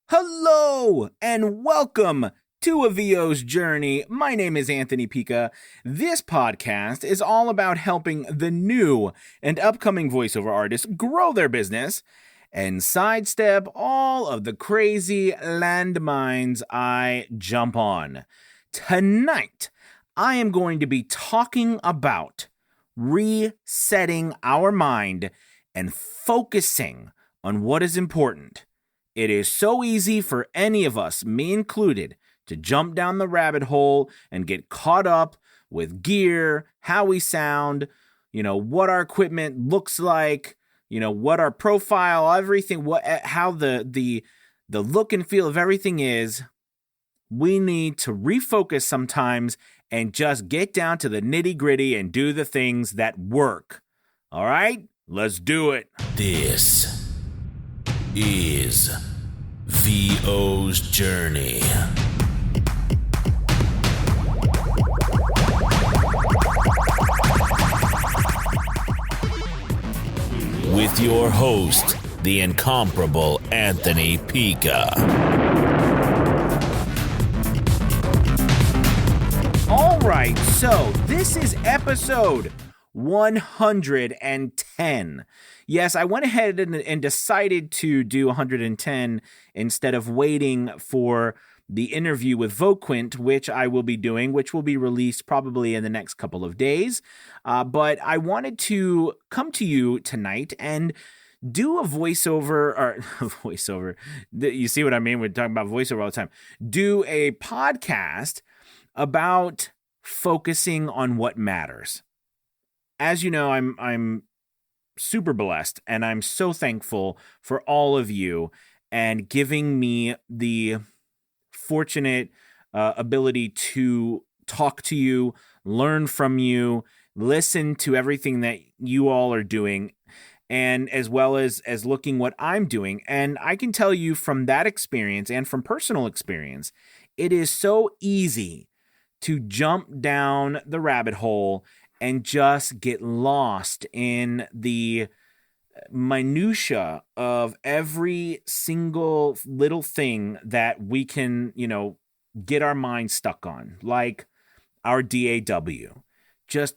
Hello and welcome to A VO's Journey. My name is Anthony Pica. This podcast is all about helping the new and upcoming voiceover artists grow their business and sidestep all of the crazy landmines I jump on. Tonight, I am going to be talking about resetting our mind and focusing on what is important. It is so easy for any of us, me included, to jump down the rabbit hole and get caught up with gear, how we sound, what our equipment looks like, what our profile, everything, how the look and feel of everything is. We need to refocus sometimes and just get down to the nitty-gritty and do the things that work. All right? Let's do it. This is VO's Journey. With your host, the incomparable Anthony Pica. All right, so this is episode 110. Yes, I went ahead and decided to do 110 instead of waiting for the interview with Voquint, which I will be doing, which will be released probably in the next couple of days. But I wanted to come to you tonight and do a voiceover. You see what I mean? We're talking about voiceover all the time. Do a podcast about focusing on what matters. As you know, I'm super blessed, and I'm so thankful for all of you and giving me the fortunate ability to talk to you, learn from you, listen to everything that you all are doing, and as well as looking what I'm doing. And I can tell you from that experience and from personal experience, it is so easy to jump down the rabbit hole and just get lost in the minutia of every single little thing that we can, get our mind stuck on, like our DAW. Just,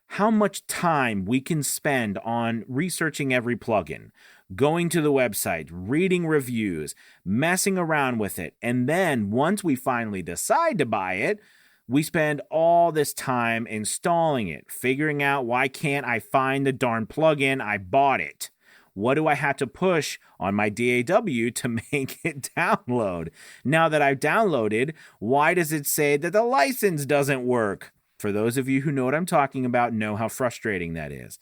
how much time we can spend on researching every plugin, going to the website, reading reviews, messing around with it. And then once we finally decide to buy it, we spend all this time installing it, figuring out why can't I find the darn plugin I bought it? What do I have to push on my DAW to make it download? Now that I've downloaded, why does it say that the license doesn't work? For those of you who know what I'm talking about, know how frustrating that is.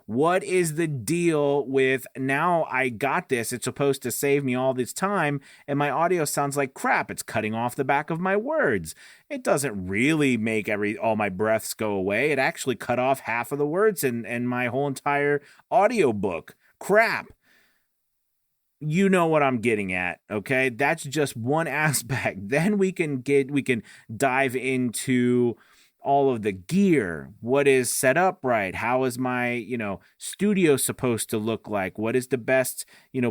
What is the deal with now I got this, it's supposed to save me all this time, and my audio sounds like crap. It's cutting off the back of my words. It doesn't really make all my breaths go away. It actually cut off half of the words in my whole entire audio book. Crap. You know what I'm getting at, okay? That's just one aspect. Then we can dive into all of the gear. What is set up right? How is my, studio supposed to look like? What is the best,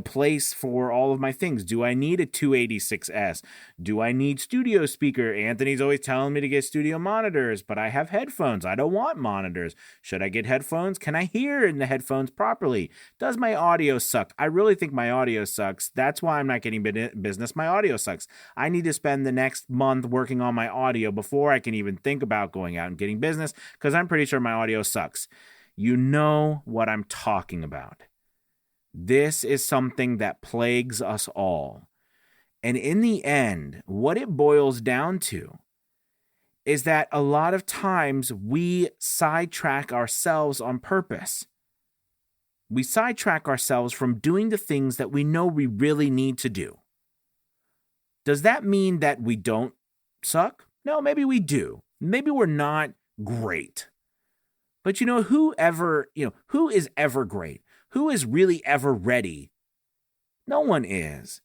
place for all of my things? Do I need a 286S? Do I need studio speaker? Anthony's always telling me to get studio monitors, but I have headphones. I don't want monitors. Should I get headphones? Can I hear in the headphones properly? Does my audio suck? I really think my audio sucks. That's why I'm not getting business. My audio sucks. I need to spend the next month working on my audio before I can even think about going out and getting business, because I'm pretty sure my audio sucks. You know what I'm talking about. This is something that plagues us all. And in the end, what it boils down to is that a lot of times we sidetrack ourselves on purpose. We sidetrack ourselves from doing the things that we know we really need to do. Does that mean that we don't suck? No, maybe we do. Maybe we're not great. But who is ever great? Who is really ever ready? No one is.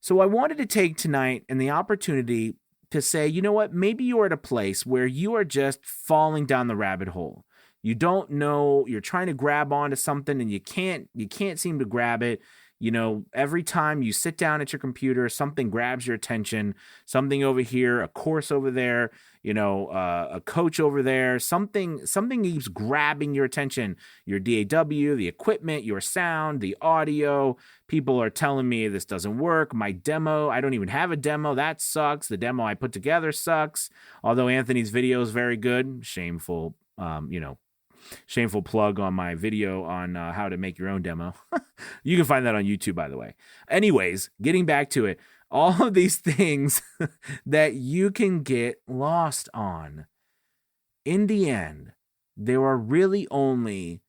So I wanted to take tonight and the opportunity to say, you know what, maybe you're at a place where you are just falling down the rabbit hole. You don't know, you're trying to grab onto something and you can't seem to grab it. every time you sit down at your computer, something grabs your attention, something over here, a course over there, a coach over there, something keeps grabbing your attention, your DAW, the equipment, your sound, the audio. People are telling me this doesn't work. My demo, I don't even have a demo. That sucks. The demo I put together sucks. Although Anthony's video is very good. Shameful, shameful plug on my video on how to make your own demo. You can find that on YouTube, by the way. Anyways, getting back to it, all of these things that you can get lost on. In the end, there are really only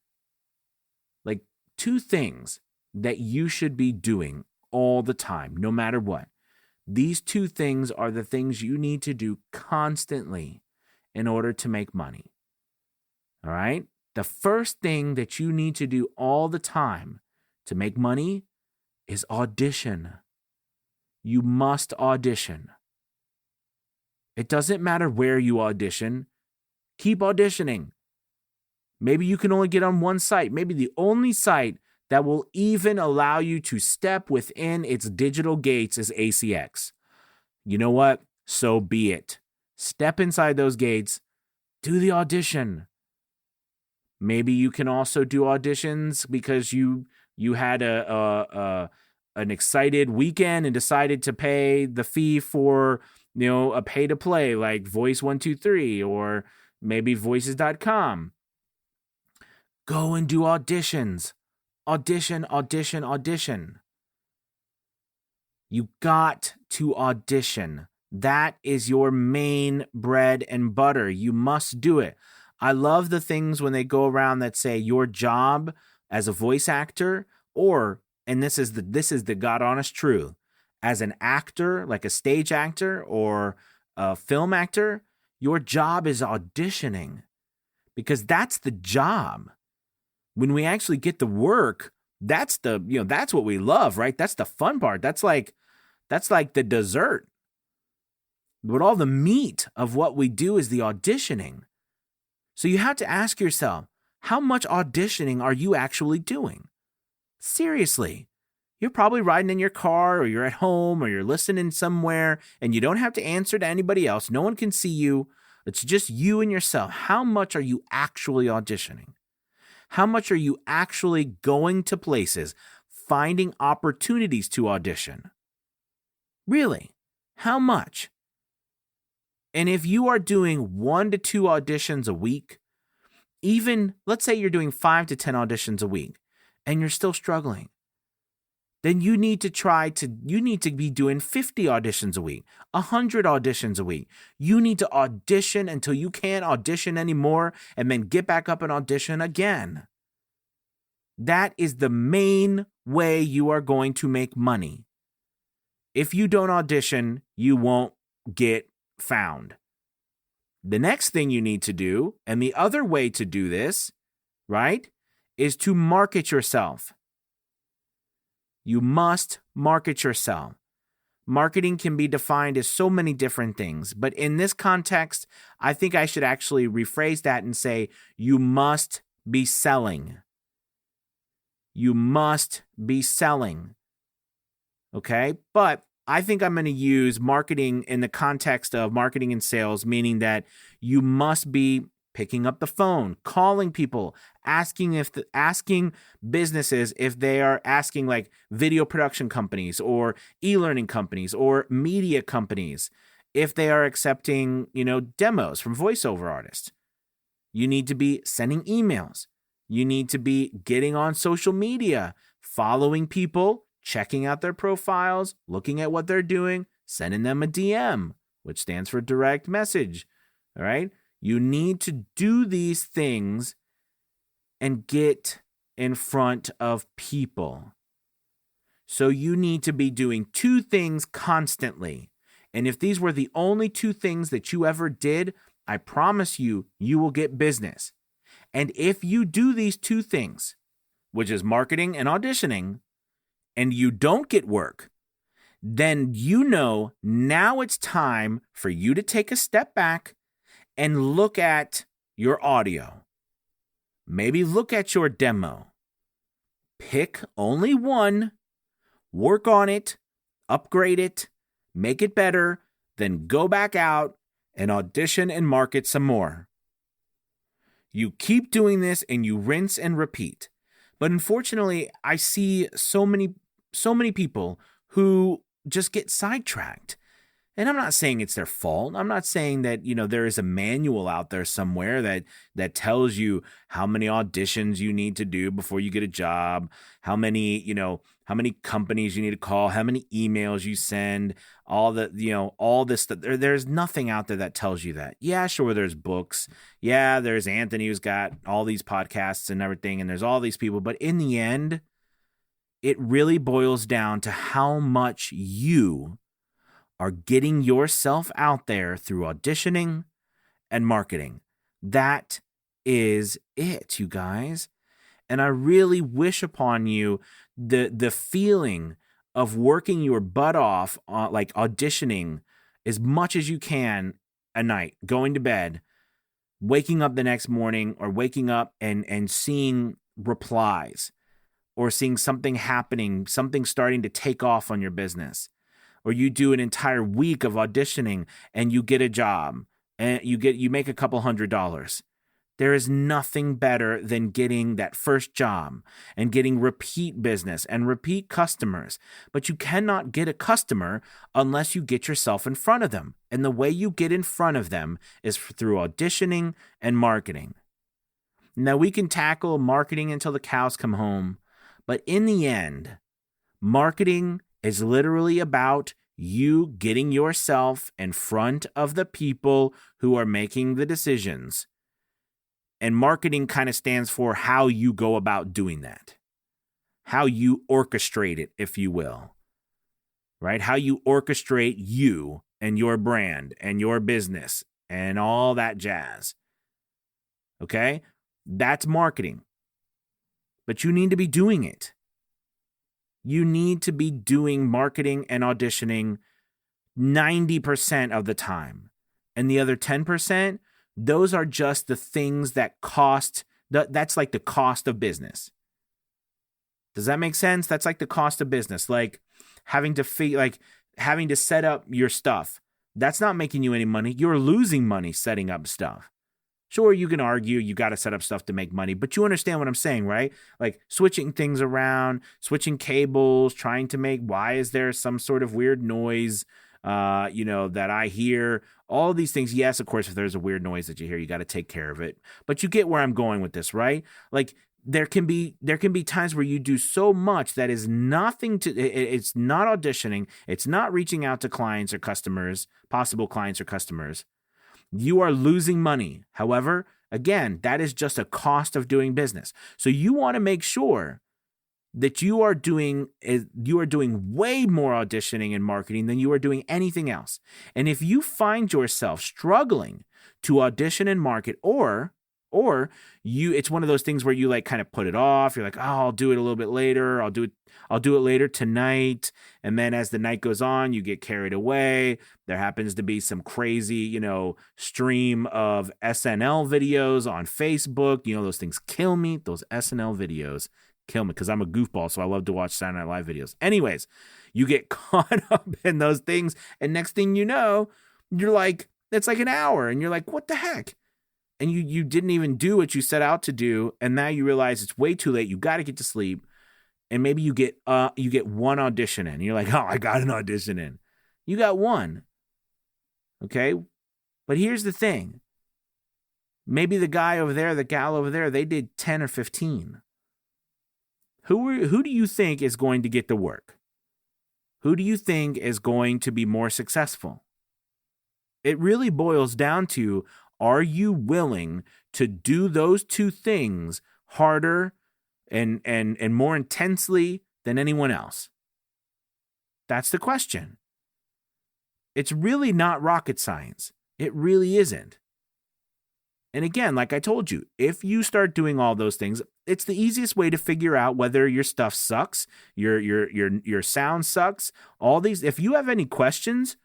like 2 things that you should be doing all the time, no matter what. These 2 things are the things you need to do constantly in order to make money. All right? The first thing that you need to do all the time to make money is audition. You must audition. It doesn't matter where you audition. Keep auditioning. Maybe you can only get on one site. Maybe the only site that will even allow you to step within its digital gates is ACX. You know what? So be it. Step inside those gates. Do the audition. Maybe you can also do auditions because you had an excited weekend and decided to pay the fee for, a pay to play like Voice 123 or maybe voices.com. Go and do auditions. Audition, audition, audition. You got to audition. That is your main bread and butter. You must do it. I love the things when they go around that say your job as a voice actor, or, and this is the God honest truth, as an actor, like a stage actor or a film actor, your job is auditioning, because that's the job. When we actually get the work, that's that's what we love, right? That's the fun part. That's like the dessert. But all the meat of what we do is the auditioning. So you have to ask yourself, how much auditioning are you actually doing? Seriously. You're probably riding in your car, or you're at home, or you're listening somewhere, and you don't have to answer to anybody else. No one can see you. It's just you and yourself. How much are you actually auditioning? How much are you actually going to places, finding opportunities to audition? Really? How much? And if you are doing 1 to 2 auditions a week, even let's say you're doing 5 to 10 auditions a week and you're still struggling, then you need to be doing 50 auditions a week, 100 auditions a week. You need to audition until you can't audition anymore and then get back up and audition again. That is the main way you are going to make money. If you don't audition, you won't get found. The next thing you need to do, and the other way to do this, right, is to market yourself. You must market yourself. Marketing can be defined as so many different things, but in this context, I think I should actually rephrase that and say, you must be selling. You must be selling. Okay? But I think I'm going to use marketing in the context of marketing and sales, meaning that you must be picking up the phone, calling people, asking businesses if they are asking, like video production companies or e-learning companies or media companies, if they are accepting, demos from voiceover artists. You need to be sending emails. You need to be getting on social media, following people, checking out their profiles, looking at what they're doing, sending them a DM, which stands for direct message. All right? You need to do these things and get in front of people. So you need to be doing 2 things constantly. And if these were the only 2 things that you ever did, I promise you, you will get business. And if you do these 2 things, which is marketing and auditioning, and you don't get work, then now it's time for you to take a step back and look at your audio. Maybe look at your demo. Pick only one work on it, upgrade it, make it better, then go back out and audition and market some more. You keep doing this and you rinse and repeat. But unfortunately, I see so many people who just get sidetracked. And I'm not saying it's their fault. I'm not saying that, there is a manual out there somewhere that tells you how many auditions you need to do before you get a job, how many companies you need to call, how many emails you send, all this stuff. There's nothing out there that tells you that. Yeah, sure, there's books. Yeah, there's Anthony who's got all these podcasts and everything, and there's all these people. But in the end, it really boils down to how much you are getting yourself out there through auditioning and marketing. That is it, you guys. And I really wish upon you the feeling of working your butt off, like auditioning as much as you can a night, going to bed, waking up the next morning, or waking up and seeing replies, or seeing something happening, something starting to take off on your business. Or you do an entire week of auditioning and you get a job and you make a couple $100. There is nothing better than getting that first job and getting repeat business and repeat customers. But you cannot get a customer unless you get yourself in front of them. And the way you get in front of them is through auditioning and marketing. Now, we can tackle marketing until the cows come home, but in the end, marketing is literally about you getting yourself in front of the people who are making the decisions. And marketing kind of stands for how you go about doing that, how you orchestrate it, if you will, right? How you orchestrate you and your brand and your business and all that jazz. Okay? That's marketing. But you need to be doing it. You need to be doing marketing and auditioning 90% of the time. And the other 10%, those are just the things that cost, that's like the cost of business. Does that make sense? That's like the cost of business. Like having to set up your stuff. That's not making you any money. You're losing money setting up stuff. Sure, you can argue you got to set up stuff to make money, but you understand what I'm saying, right? Like switching things around, switching cables, trying to why is there some sort of weird noise, that I hear? All these things. Yes, of course, if there's a weird noise that you hear, you got to take care of it. But you get where I'm going with this, right? Like there can be times where you do so much that is nothing to, it's not auditioning. It's not reaching out to clients or customers, possible clients or customers. You are losing money. However, again, that is just a cost of doing business. So you want to make sure that you are doing way more auditioning and marketing than you are doing anything else. And if you find yourself struggling to audition and market, or it's one of those things where you like kind of put it off. You're like, oh, I'll do it a little bit later. I'll do it later tonight. And then as the night goes on, you get carried away. There happens to be some crazy, stream of SNL videos on Facebook. Those things kill me. Those SNL videos kill me because I'm a goofball. So I love to watch Saturday Night Live videos. Anyways, you get caught up in those things. And next thing you know, you're like, it's like an hour. And you're like, what the heck? And you didn't even do what you set out to do, and now you realize it's way too late. You got to get to sleep, and maybe you get one audition in. And you're like, oh, I got an audition in. You got one, okay? But here's the thing: maybe the guy over there, the gal over there, they did 10 or 15. Who do you think is going to get the work? Who do you think is going to be more successful? It really boils down to, are you willing to do those two things harder and more intensely than anyone else? That's the question. It's really not rocket science. It really isn't. And again, like I told you, if you start doing all those things, it's the easiest way to figure out whether your stuff sucks, your sound sucks, all these. If you have any questions,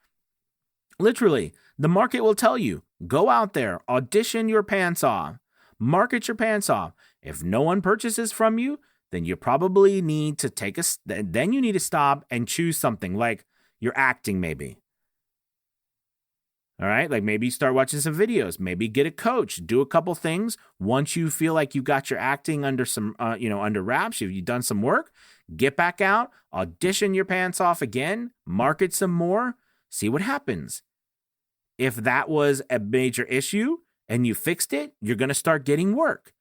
literally, the market will tell you, go out there, audition your pants off, market your pants off. If no one purchases from you, then you probably need to then you need to stop and choose something like your acting, maybe. All right, like maybe start watching some videos, maybe get a coach, do a couple things. Once you feel like you got your acting under some, under wraps, you've done some work, get back out, audition your pants off again, market some more, see what happens. If that was a major issue and you fixed it, you're going to start getting work.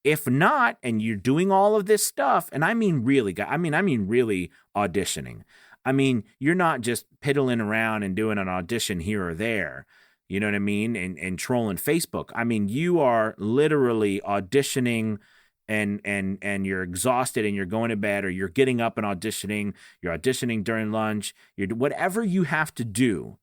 If not, and you're doing all of this stuff, and I mean really auditioning. I mean, you're not just piddling around and doing an audition here or there, you know what I mean, and trolling Facebook. I mean, you are literally auditioning and you're exhausted and you're going to bed, or you're getting up and auditioning, you're auditioning during lunch, whatever you have to do.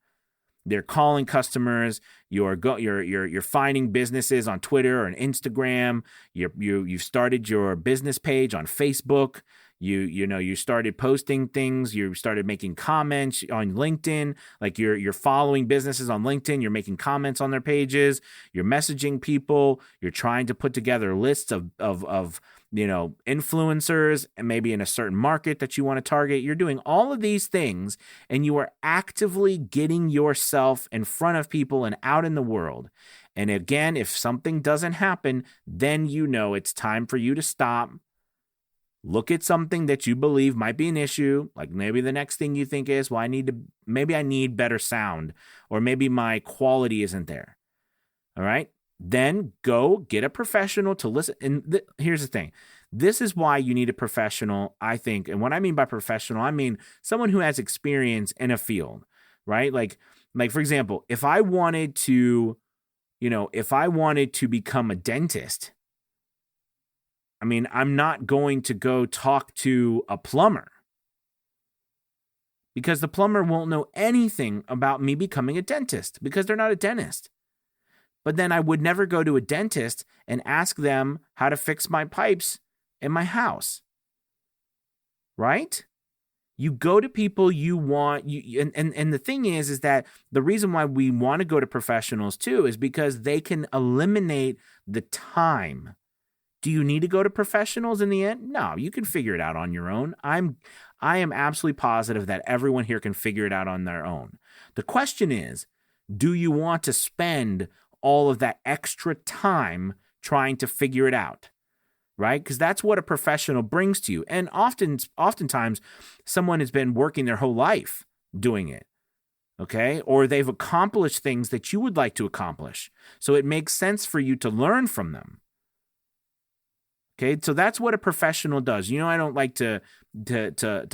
They're calling customers. You're finding businesses on Twitter or on Instagram. You've started your business page on Facebook. You started posting things. You started making comments on LinkedIn. Like you're following businesses on LinkedIn. You're making comments on their pages. You're messaging people. You're trying to put together lists of influencers, and maybe in a certain market that you want to target. You're doing all of these things, and you are actively getting yourself in front of people and out in the world. And again, if something doesn't happen, then it's time for you to stop. Look at something that you believe might be an issue. Like maybe the next thing you think is, well, I need better sound, or maybe my quality isn't there. All right. Then go get a professional to listen. And here's the thing. This is why you need a professional, I think. And what I mean by professional, I mean someone who has experience in a field, right? Like for example, if I wanted to become a dentist, I mean, I'm not going to go talk to a plumber, because the plumber won't know anything about me becoming a dentist, because they're not a dentist. But then I would never go to a dentist and ask them how to fix my pipes in my house. Right? You go to people you want, and the thing is that the reason why we want to go to professionals too is because they can eliminate the time. Do you need to go to professionals in the end? No, you can figure it out on your own. I am absolutely positive that everyone here can figure it out on their own. The question is, do you want to spend all of that extra time trying to figure it out? Right? Because that's what a professional brings to you. And oftentimes, someone has been working their whole life doing it. Okay? Or they've accomplished things that you would like to accomplish. So it makes sense for you to learn from them. Okay, so that's what a professional does. I don't like to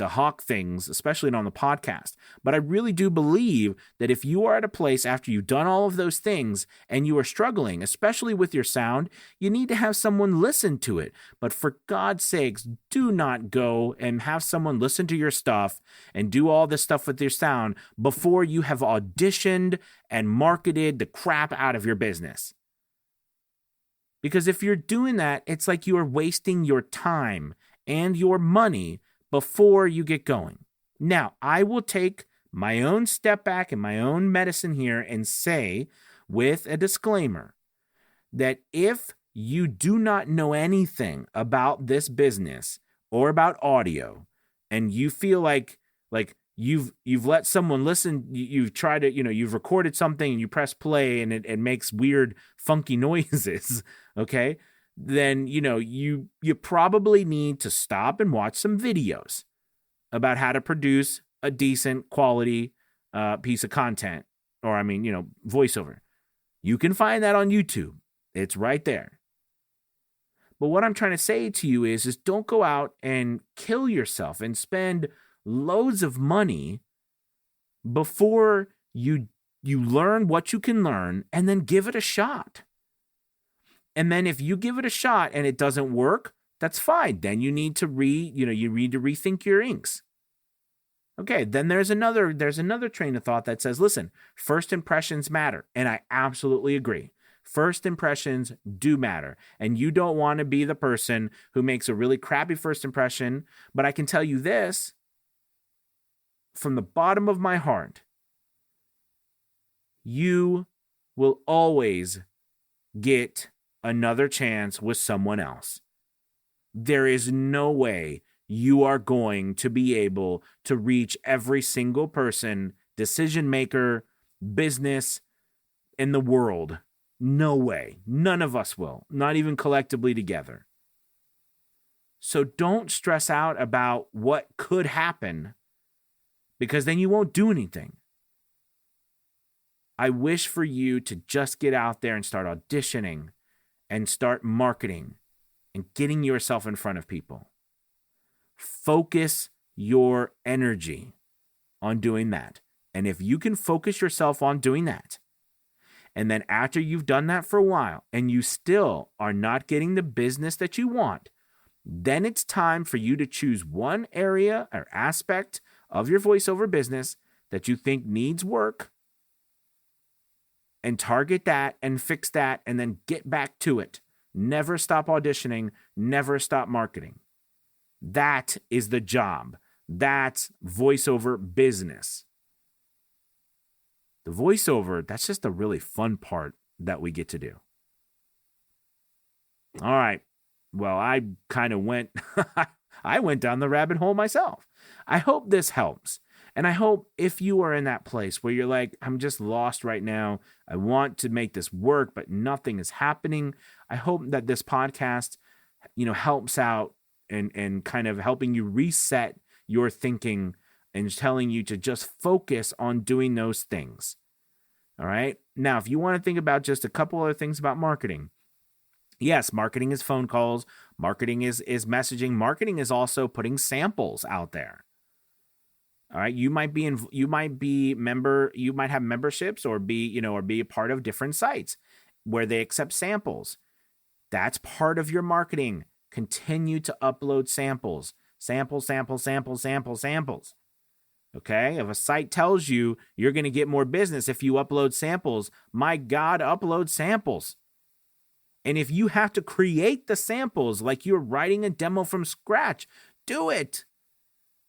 hawk things, especially on the podcast. But I really do believe that if you are at a place after you've done all of those things and you are struggling, especially with your sound, you need to have someone listen to it. But for God's sakes, do not go and have someone listen to your stuff and do all this stuff with your sound before you have auditioned and marketed the crap out of your business. Because if you're doing that, it's like you are wasting your time and your money before you get going. Now, I will take my own step back and my own medicine here and say, with a disclaimer, that if you do not know anything about this business or about audio, and you feel like you've let someone listen, you've tried to, you've recorded something and you press play and it makes weird, funky noises, okay? Then, you probably need to stop and watch some videos about how to produce a decent quality piece of content, or voiceover. You can find that on YouTube. It's right there. But what I'm trying to say to you is don't go out and kill yourself and spend loads of money before you learn what you can learn, and then give it a shot. And then if you give it a shot and it doesn't work, that's fine. Then you need to rethink your inks. Okay, then there's another train of thought that says, listen, first impressions matter. And I absolutely agree. First impressions do matter. And you don't want to be the person who makes a really crappy first impression. But I can tell you this, from the bottom of my heart, you will always get another chance with someone else. there is no way you are going to be able to reach every single person, decision maker, business in the world. No way. None of us will, not even collectively together. So don't stress out about what could happen, because then you won't do anything. I wish for you to just get out there and start auditioning and start marketing and getting yourself in front of people. Focus your energy on doing that. And if you can focus yourself on doing that, and then after you've done that for a while and you still are not getting the business that you want, then it's time for you to choose one area or aspect of your voiceover business that you think needs work and target that and fix that and then get back to it. Never stop auditioning, never stop marketing. That is the job. That's voiceover business. The voiceover, that's just a really fun part that we get to do. All right. Well, I kind of went down the rabbit hole myself. I hope this helps. And I hope if you are in that place where you're like, I'm just lost right now, I want to make this work, but nothing is happening. I hope that this podcast, helps out and kind of helping you reset your thinking and telling you to just focus on doing those things. All right. Now, if you want to think about just a couple other things about marketing, yes, marketing is phone calls. Marketing is messaging. Marketing is also putting samples out there. All right. You might have memberships or be a part of different sites where they accept samples. That's part of your marketing. Continue to upload samples. Samples. Okay? If a site tells you you're going to get more business if you upload samples, my God, upload samples. And if you have to create the samples like you're writing a demo from scratch, do it.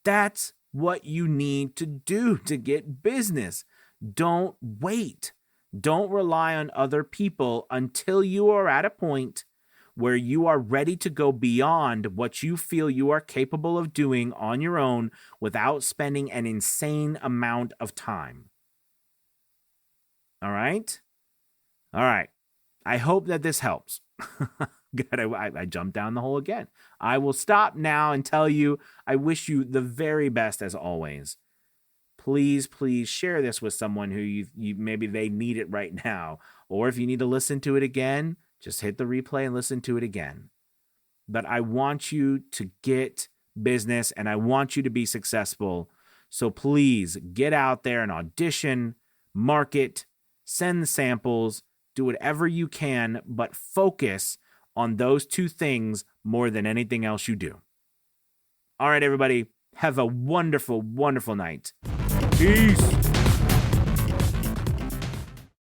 That's what you need to do to get business. Don't wait. Don't rely on other people until you are at a point where you are ready to go beyond what you feel you are capable of doing on your own without spending an insane amount of time. All right? All right. I hope that this helps. Good, I jumped down the hole again. I will stop now and tell you I wish you the very best as always. Please share this with someone who you maybe they need it right now. Or if you need to listen to it again, just hit the replay and listen to it again. But I want you to get business and I want you to be successful. So please get out there and audition, market, send the samples, do whatever you can, but focus on those two things more than anything else you do. All right, everybody, have a wonderful, wonderful night. Peace.